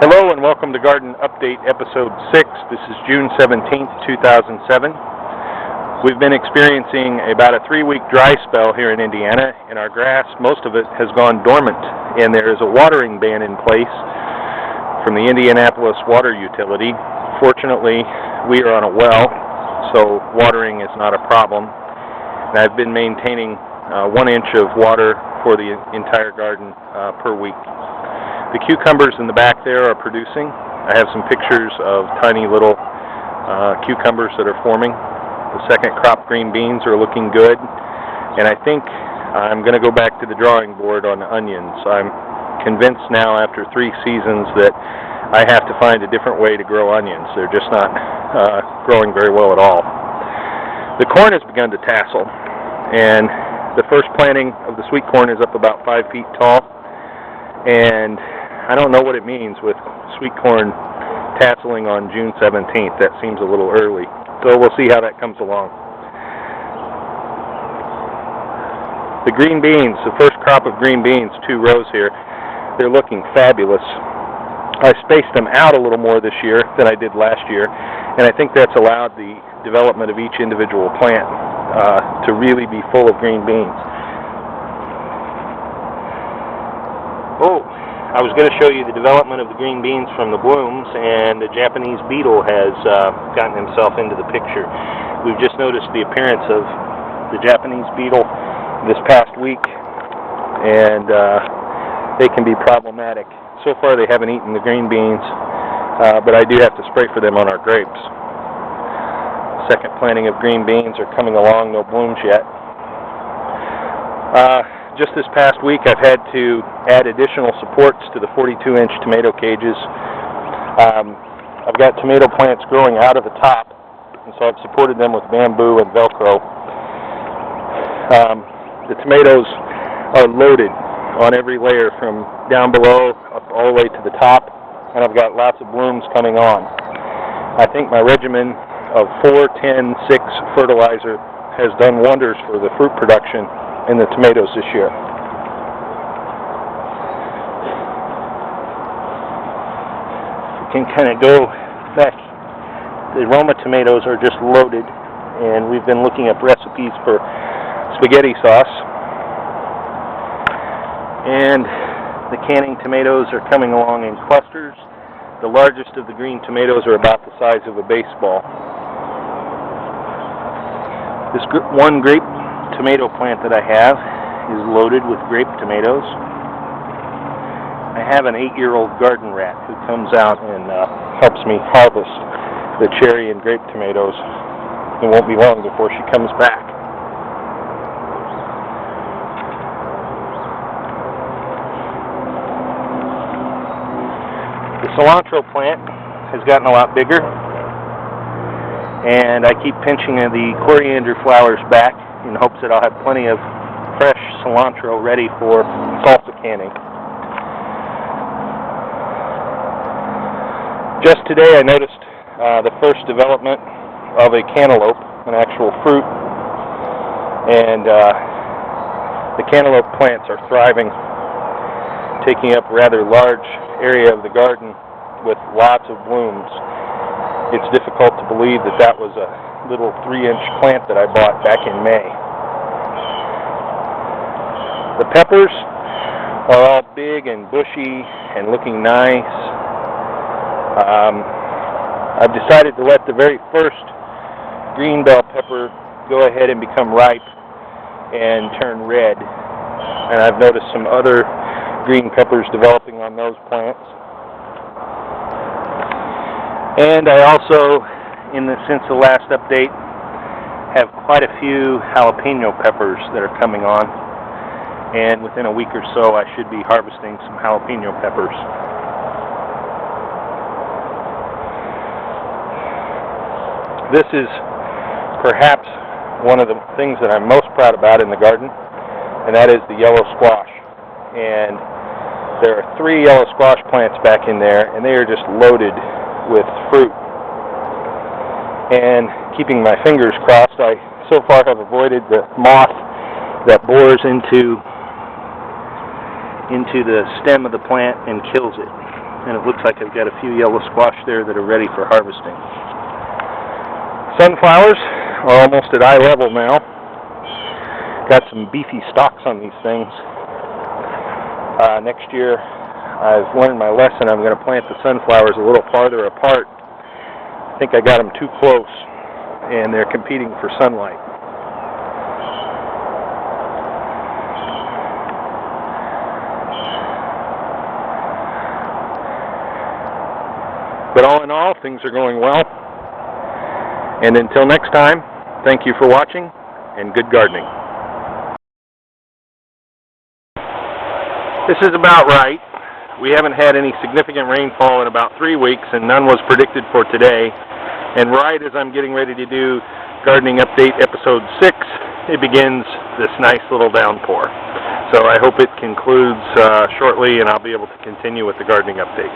Hello and welcome to Garden Update Episode 6. This is June 17th, 2007. We've been experiencing about a 3-week dry spell here in Indiana, and our grass, most of it, has gone dormant, and there is a watering ban in place from the Indianapolis water utility. Fortunately, we are on a well, so watering is not a problem, and I've been maintaining 1 inch of water for the entire garden per week. The cucumbers in the back there are producing. I have some pictures of tiny little cucumbers that are forming. The second crop green beans are looking good. And I think I'm going to go back to the drawing board on onions. I'm convinced now after 3 seasons that I have to find a different way to grow onions. They're just not growing very well at all. The corn has begun to tassel. And the first planting of the sweet corn is up about 5 feet tall. And I don't know what it means with sweet corn tasseling on June 17th. That seems a little early. So we'll see how that comes along. The green beans, the first crop of green beans, 2 rows here, they're looking fabulous. I spaced them out a little more this year than I did last year, and I think that's allowed the development of each individual plant to really be full of green beans. I was going to show you the development of the green beans from the blooms, and the Japanese beetle has gotten himself into the picture. We've just noticed the appearance of the Japanese beetle this past week, and they can be problematic. So far they haven't eaten the green beans, but I do have to spray for them on our grapes. Second planting of green beans are coming along, no blooms yet. Just this past week, I've had to add additional supports to the 42-inch tomato cages. I've got tomato plants growing out of the top, and so I've supported them with bamboo and Velcro. The tomatoes are loaded on every layer from down below up all the way to the top, and I've got lots of blooms coming on. I think my regimen of 4-10-6 fertilizer has done wonders for the fruit production in the tomatoes this year. You can kind of go back. The Roma tomatoes are just loaded, and we've been looking up recipes for spaghetti sauce. And the canning tomatoes are coming along in clusters. The largest of the green tomatoes are about the size of a baseball. This one grape tomato plant that I have is loaded with grape tomatoes. I have an 8-year-old garden rat who comes out and helps me harvest the cherry and grape tomatoes. It won't be long before she comes back. The cilantro plant has gotten a lot bigger, and I keep pinching the coriander flowers back in hopes that I'll have plenty of fresh cilantro ready for salsa canning. Just today I noticed the first development of a cantaloupe, an actual fruit, and the cantaloupe plants are thriving, taking up a rather large area of the garden with lots of blooms. It's difficult to believe that that was a little 3-inch plant that I bought back in May. The peppers are all big and bushy and looking nice. I've decided to let the very first green bell pepper go ahead and become ripe and turn red. And I've noticed some other green peppers developing on those plants. And I also, since the last update, have quite a few jalapeno peppers that are coming on, and within a week or so I should be harvesting some jalapeno peppers. This is perhaps one of the things that I'm most proud about in the garden, and that is the yellow squash. And there are 3 yellow squash plants back in there, and they are just loaded with fruit. And keeping my fingers crossed, I so far have avoided the moth that bores into the stem of the plant and kills it. and it looks like I've got a few yellow squash there that are ready for harvesting. Sunflowers are almost at eye level now. Got some beefy stalks on these things. Next year, I've learned my lesson. I'm going to plant the sunflowers a little farther apart. I think I got them too close, and they're competing for sunlight. But all in all, things are going well. And until next time, thank you for watching, and good gardening. This is about right. We haven't had any significant rainfall in about 3 weeks, and none was predicted for today. And right as I'm getting ready to do Gardening Update Episode 6, it begins this nice little downpour. So I hope it concludes shortly, and I'll be able to continue with the gardening update.